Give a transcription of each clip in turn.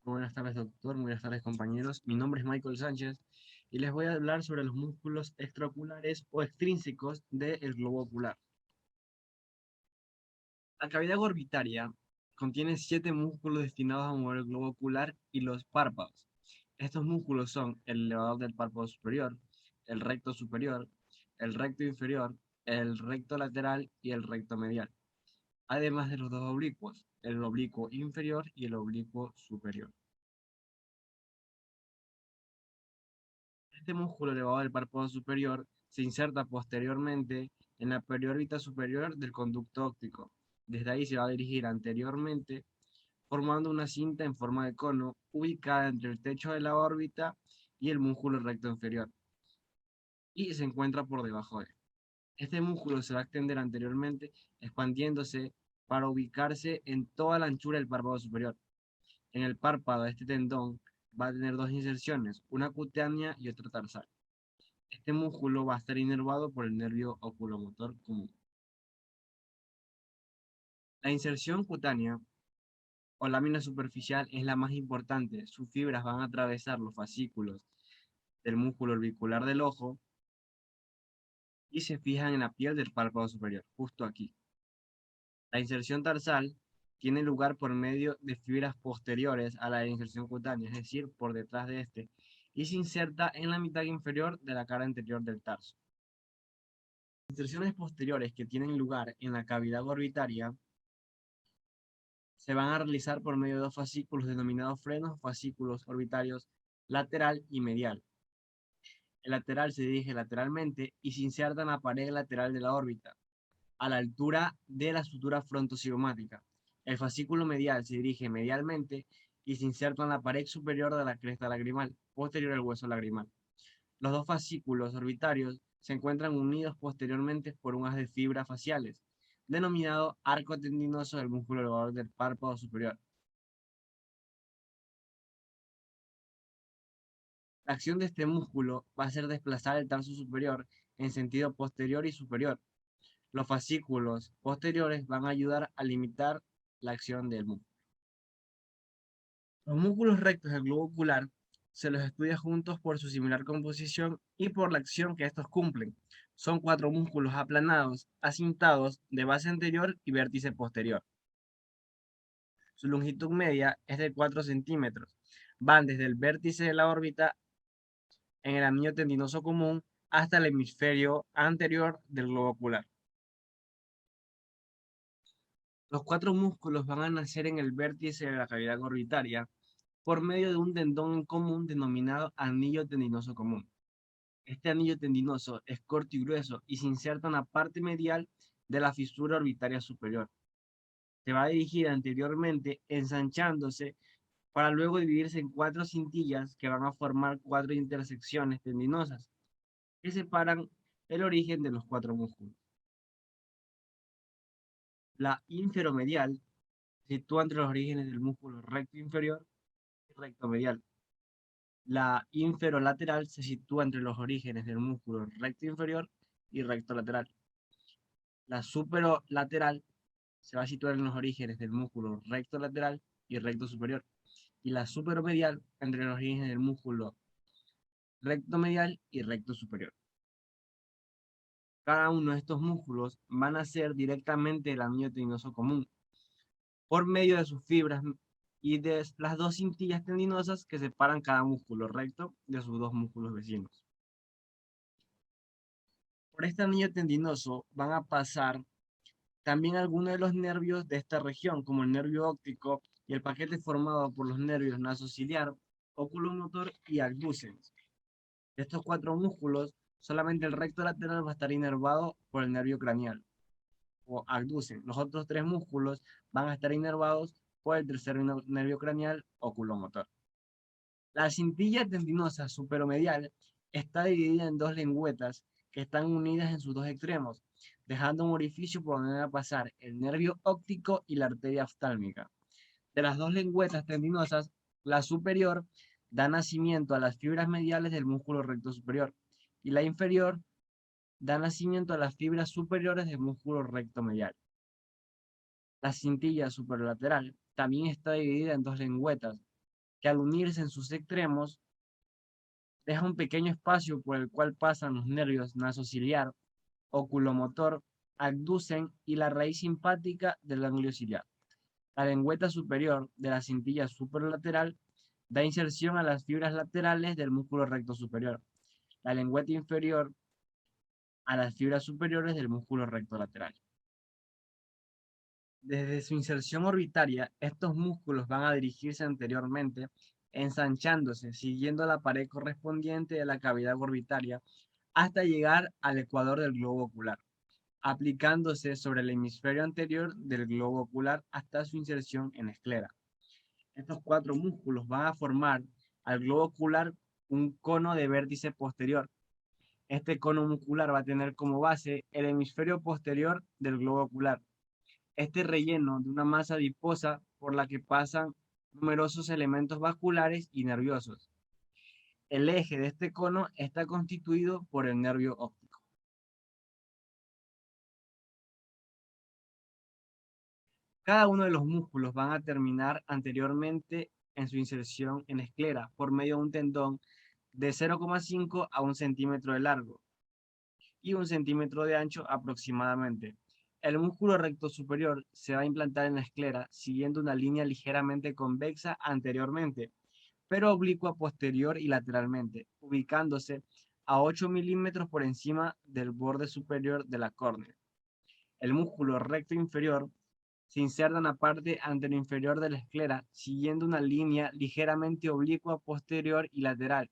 Buenas tardes, doctor. Buenas tardes, compañeros. Mi nombre es Michael Sánchez y les voy a hablar sobre los músculos extraoculares o extrínsecos del globo ocular. La cavidad orbitaria contiene 7 músculos destinados a mover el globo ocular y los párpados. Estos músculos son el elevador del párpado superior, el recto superior, el recto inferior, el recto lateral y el recto medial, además de los dos oblicuos, el oblicuo inferior y el oblicuo superior. Este músculo elevado del párpado superior se inserta posteriormente en la periórbita superior del conducto óptico. Desde ahí se va a dirigir anteriormente, formando una cinta en forma de cono ubicada entre el techo de la órbita y el músculo recto inferior, y se encuentra por debajo de él. Este músculo se va a extender anteriormente, expandiéndose para ubicarse en toda la anchura del párpado superior. En el párpado, este tendón va a tener dos inserciones, una cutánea y otra tarsal. Este músculo va a estar inervado por el nervio oculomotor común. La inserción cutánea o lámina superficial es la más importante. Sus fibras van a atravesar los fascículos del músculo orbicular del ojo y se fijan en la piel del párpado superior, justo aquí. La inserción tarsal tiene lugar por medio de fibras posteriores a la inserción cutánea, es decir, por detrás de este, y se inserta en la mitad inferior de la cara anterior del tarso. Las inserciones posteriores que tienen lugar en la cavidad orbitaria se van a realizar por medio de dos fascículos denominados frenos, fascículos orbitarios lateral y medial. El lateral se dirige lateralmente y se inserta en la pared lateral de la órbita, a la altura de la sutura frontocigomática. El fascículo medial se dirige medialmente y se inserta en la pared superior de la cresta lagrimal, posterior al hueso lagrimal. Los dos fascículos orbitarios se encuentran unidos posteriormente por un haz de fibras faciales, denominado arco tendinoso del músculo elevador del párpado superior. La acción de este músculo va a ser desplazar el tarso superior en sentido posterior y superior. Los fascículos posteriores van a ayudar a limitar la acción del músculo. Los músculos rectos del globo ocular se los estudia juntos por su similar composición y por la acción que estos cumplen. Son 4 músculos aplanados, acintados de base anterior y vértice posterior. Su longitud media es de 4 centímetros. Van desde el vértice de la órbita en el anillo tendinoso común hasta el hemisferio anterior del globo ocular. Los 4 músculos van a nacer en el vértice de la cavidad orbitaria por medio de un tendón en común denominado anillo tendinoso común. Este anillo tendinoso es corto y grueso y se inserta en la parte medial de la fisura orbitaria superior. Se va a dirigir anteriormente ensanchándose para luego dividirse en 4 cintillas que van a formar 4 intersecciones tendinosas que separan el origen de los 4 músculos. La inferomedial se sitúa entre los orígenes del músculo recto inferior y recto medial. La inferolateral se sitúa entre los orígenes del músculo recto inferior y recto lateral. La superolateral se va a situar en los orígenes del músculo recto lateral y recto superior. Y la superomedial entre los orígenes del músculo recto medial y recto superior. Cada uno de estos músculos van a ser directamente el anillo tendinoso común por medio de sus fibras y de las 2 cintillas tendinosas que separan cada músculo recto de sus 2 músculos vecinos. Por este anillo tendinoso van a pasar también algunos de los nervios de esta región, como el nervio óptico y el paquete formado por los nervios nasociliar, oculomotor y abducens. De estos 4 músculos, solamente el recto lateral va a estar inervado por el nervio craneal o abducen. Los otros 3 músculos van a estar inervados por el tercer nervio craneal oculomotor. La cintilla tendinosa superomedial está dividida en 2 lengüetas que están unidas en sus 2 extremos, dejando un orificio por donde va a pasar el nervio óptico y la arteria oftálmica. De las 2 lengüetas tendinosas, la superior da nacimiento a las fibras mediales del músculo recto superior y la inferior da nacimiento a las fibras superiores del músculo recto medial. La cintilla superlateral también está dividida en dos lengüetas, que al unirse en sus extremos, deja un pequeño espacio por el cual pasan los nervios nasociliar, oculomotor, abducen y la raíz simpática del ganglio ciliar. La lengüeta superior de la cintilla superlateral da inserción a las fibras laterales del músculo recto superior. La lengüeta inferior a las fibras superiores del músculo recto lateral. Desde su inserción orbitaria, estos músculos van a dirigirse anteriormente, ensanchándose, siguiendo la pared correspondiente de la cavidad orbitaria, hasta llegar al ecuador del globo ocular, aplicándose sobre el hemisferio anterior del globo ocular hasta su inserción en la esclera. Estos cuatro músculos van a formar al globo ocular un cono de vértice posterior. Este cono muscular va a tener como base el hemisferio posterior del globo ocular. Este relleno de una masa adiposa por la que pasan numerosos elementos vasculares y nerviosos. El eje de este cono está constituido por el nervio óptico. Cada uno de los músculos van a terminar anteriormente en su inserción en esclera por medio de un tendón de 0,5 a 1 centímetro de largo y 1 centímetro de ancho aproximadamente. El músculo recto superior se va a implantar en la esclera siguiendo una línea ligeramente convexa anteriormente, pero oblicua posterior y lateralmente, ubicándose a 8 milímetros por encima del borde superior de la córnea. El músculo recto inferior se inserta en la parte anteroinferior de la esclera siguiendo una línea ligeramente oblicua posterior y lateral,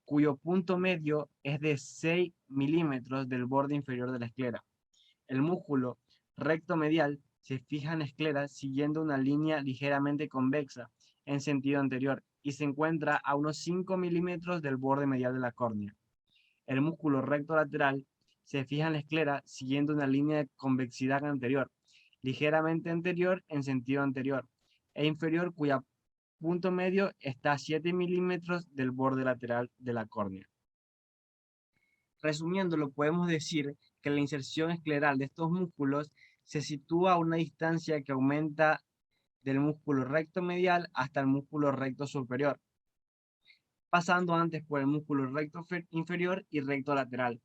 cuyo punto medio es de 6 milímetros del borde inferior de la esclera. El músculo recto medial se fija en la esclera siguiendo una línea ligeramente convexa en sentido anterior y se encuentra a unos 5 milímetros del borde medial de la córnea. El músculo recto lateral se fija en la esclera siguiendo una línea de convexidad anterior, ligeramente anterior en sentido anterior e inferior, cuya punto medio está a 7 milímetros del borde lateral de la córnea. Resumiéndolo, podemos decir que la inserción escleral de estos músculos se sitúa a una distancia que aumenta del músculo recto medial hasta el músculo recto superior, pasando antes por el músculo recto inferior y recto lateral,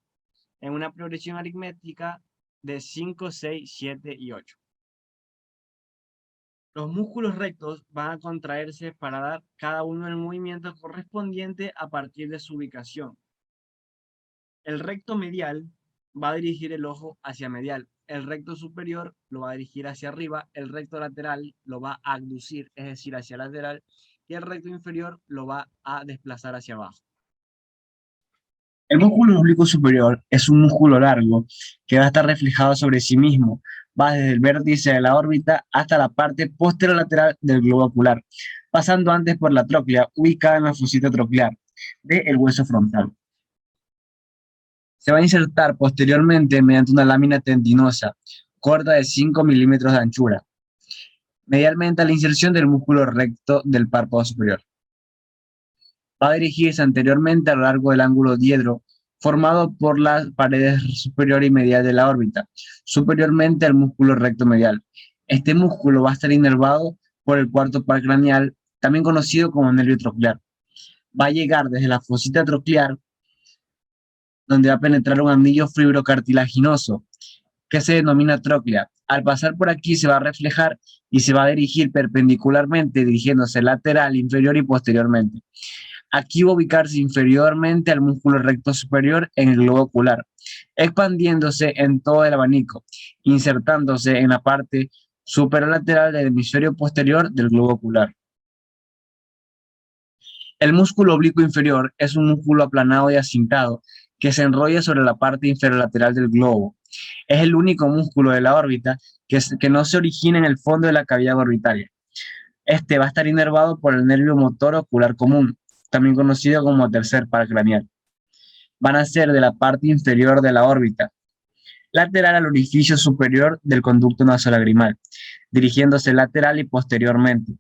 en una progresión aritmética de 5, 6, 7 y 8. Los músculos rectos van a contraerse para dar cada uno el movimiento correspondiente a partir de su ubicación. El recto medial va a dirigir el ojo hacia medial, el recto superior lo va a dirigir hacia arriba, el recto lateral lo va a abducir, es decir, hacia lateral, y el recto inferior lo va a desplazar hacia abajo. El músculo oblicuo superior es un músculo largo que va a estar reflejado sobre sí mismo, va desde el vértice de la órbita hasta la parte posterolateral del globo ocular, pasando antes por la tróclea, ubicada en la fosita troclear del hueso frontal. Se va a insertar posteriormente mediante una lámina tendinosa, corta de 5 milímetros de anchura, medialmente a la inserción del músculo recto del párpado superior. Va a dirigirse anteriormente a lo largo del ángulo diedro, formado por las paredes superior y medial de la órbita, superiormente al músculo recto medial. Este músculo va a estar inervado por el cuarto par craneal, también conocido como nervio troclear. Va a llegar desde la fosita troclear, donde va a penetrar un anillo fibrocartilaginoso, que se denomina tróclea. Al pasar por aquí se va a reflejar y se va a dirigir perpendicularmente, dirigiéndose lateral, inferior y posteriormente. Aquí va a ubicarse inferiormente al músculo recto superior en el globo ocular, expandiéndose en todo el abanico, insertándose en la parte superolateral del hemisferio posterior del globo ocular. El músculo oblicuo inferior es un músculo aplanado y acintado que se enrolla sobre la parte inferolateral del globo. Es el único músculo de la órbita que no se origina en el fondo de la cavidad orbitaria. Este va a estar inervado por el nervio motor ocular común, también conocido como tercer par craneal. Van a ser de la parte inferior de la órbita, lateral al orificio superior del conducto nasolagrimal, dirigiéndose lateral y posteriormente.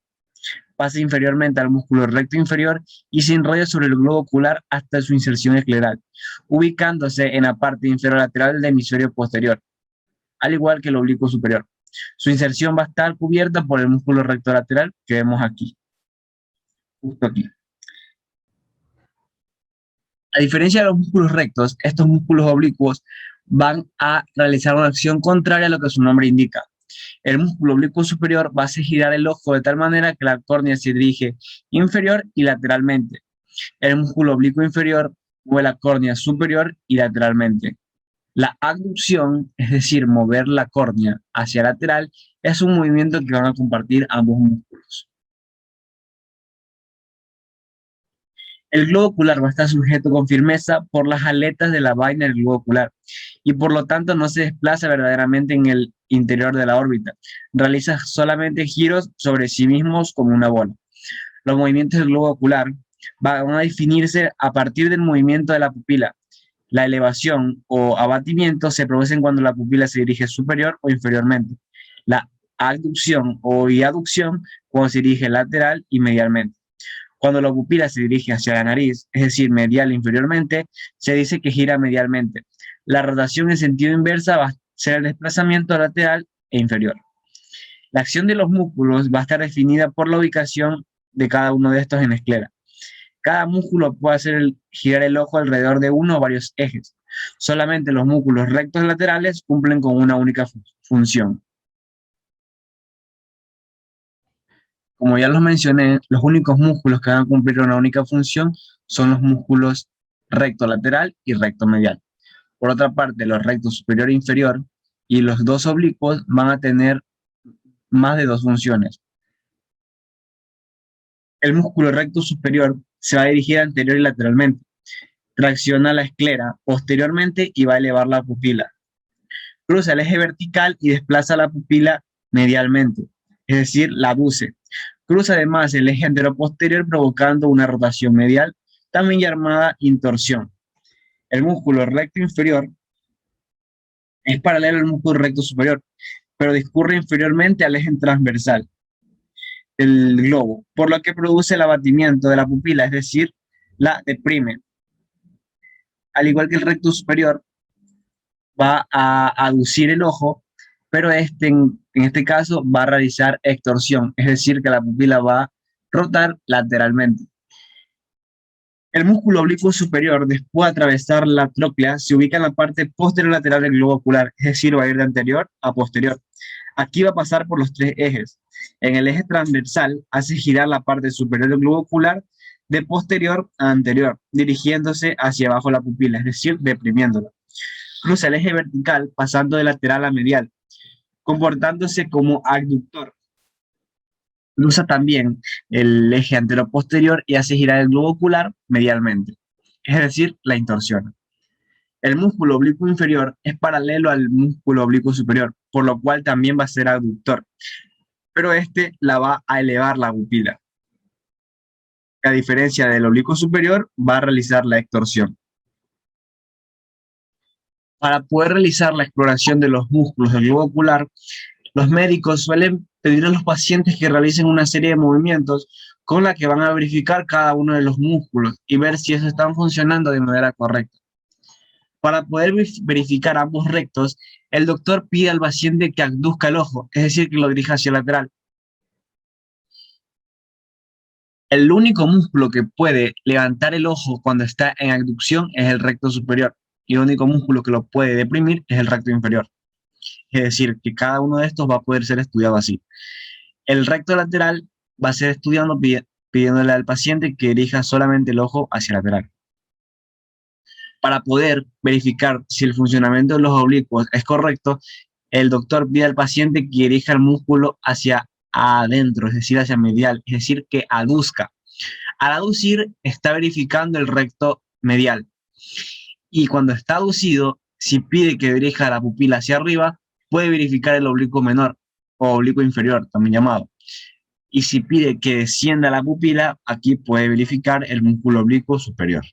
Pasa inferiormente al músculo recto inferior y se enrolla sobre el globo ocular hasta su inserción escleral, ubicándose en la parte inferior lateral del hemisferio posterior, al igual que el oblicuo superior. Su inserción va a estar cubierta por el músculo recto lateral que vemos aquí, justo aquí. A diferencia de los músculos rectos, estos músculos oblicuos van a realizar una acción contraria a lo que su nombre indica. El músculo oblicuo superior va a hacer girar el ojo de tal manera que la córnea se dirige inferior y lateralmente. El músculo oblicuo inferior mueve la córnea superior y lateralmente. La abducción, es decir, mover la córnea hacia lateral, es un movimiento que van a compartir ambos músculos. El globo ocular va a estar sujeto con firmeza por las aletas de la vaina del globo ocular y por lo tanto no se desplaza verdaderamente en el interior de la órbita. Realiza solamente giros sobre sí mismos como una bola. Los movimientos del globo ocular van a definirse a partir del movimiento de la pupila. La elevación o abatimiento se producen cuando la pupila se dirige superior o inferiormente. La abducción o aducción cuando se dirige lateral y medialmente. Cuando la pupila se dirige hacia la nariz, es decir, medial e inferiormente, se dice que gira medialmente. La rotación en sentido inversa va a ser el desplazamiento lateral e inferior. La acción de los músculos va a estar definida por la ubicación de cada uno de estos en la esclera. Cada músculo puede hacer girar el ojo alrededor de uno o varios ejes. Solamente los músculos rectos laterales cumplen con una única función. Como ya los mencioné, los únicos músculos que van a cumplir una única función son los músculos recto lateral y recto medial. Por otra parte, los rectos superior e inferior y los dos oblicuos van a tener más de dos funciones. El músculo recto superior se va a dirigir anterior y lateralmente. Tracciona la esclera posteriormente y va a elevar la pupila. Cruza el eje vertical y desplaza la pupila medialmente, es decir, la aduce. Cruza además el eje anteroposterior provocando una rotación medial, también llamada intorsión. El músculo recto inferior es paralelo al músculo recto superior, pero discurre inferiormente al eje transversal del globo, por lo que produce el abatimiento de la pupila, es decir, la deprime. Al igual que el recto superior, va a aducir el ojo, pero en este caso va a realizar extorsión, es decir, que la pupila va a rotar lateralmente. El músculo oblicuo superior, después de atravesar la tróclea, se ubica en la parte posterior lateral del globo ocular, es decir, va a ir de anterior a posterior. Aquí va a pasar por los tres ejes. En el eje transversal hace girar la parte superior del globo ocular de posterior a anterior, dirigiéndose hacia abajo la pupila, es decir, deprimiéndola. Cruza el eje vertical pasando de lateral a medial, comportándose como abductor. Cruza también el eje anteroposterior y hace girar el globo ocular medialmente, es decir, la intorsiona. El músculo oblicuo inferior es paralelo al músculo oblicuo superior, por lo cual también va a ser abductor, pero este la va a elevar la pupila. A diferencia del oblicuo superior, va a realizar la extorsión. Para poder realizar la exploración de los músculos del globo ocular, los médicos suelen pedir a los pacientes que realicen una serie de movimientos con la que van a verificar cada uno de los músculos y ver si esos están funcionando de manera correcta. Para poder verificar ambos rectos, el doctor pide al paciente que abduzca el ojo, es decir, que lo dirija hacia lateral. El único músculo que puede levantar el ojo cuando está en abducción es el recto superior, y el único músculo que lo puede deprimir es el recto inferior. Es decir, que cada uno de estos va a poder ser estudiado así. El recto lateral va a ser estudiando pidiéndole al paciente que dirija solamente el ojo hacia lateral. Para poder verificar si el funcionamiento de los oblicuos es correcto, el doctor pide al paciente que dirija el músculo hacia adentro, es decir, hacia medial, es decir, que aduzca. Al aducir, está verificando el recto medial. Y cuando está aducido, si pide que dirija la pupila hacia arriba, puede verificar el oblicuo menor o oblicuo inferior, también llamado. Y si pide que descienda la pupila, aquí puede verificar el músculo oblicuo superior.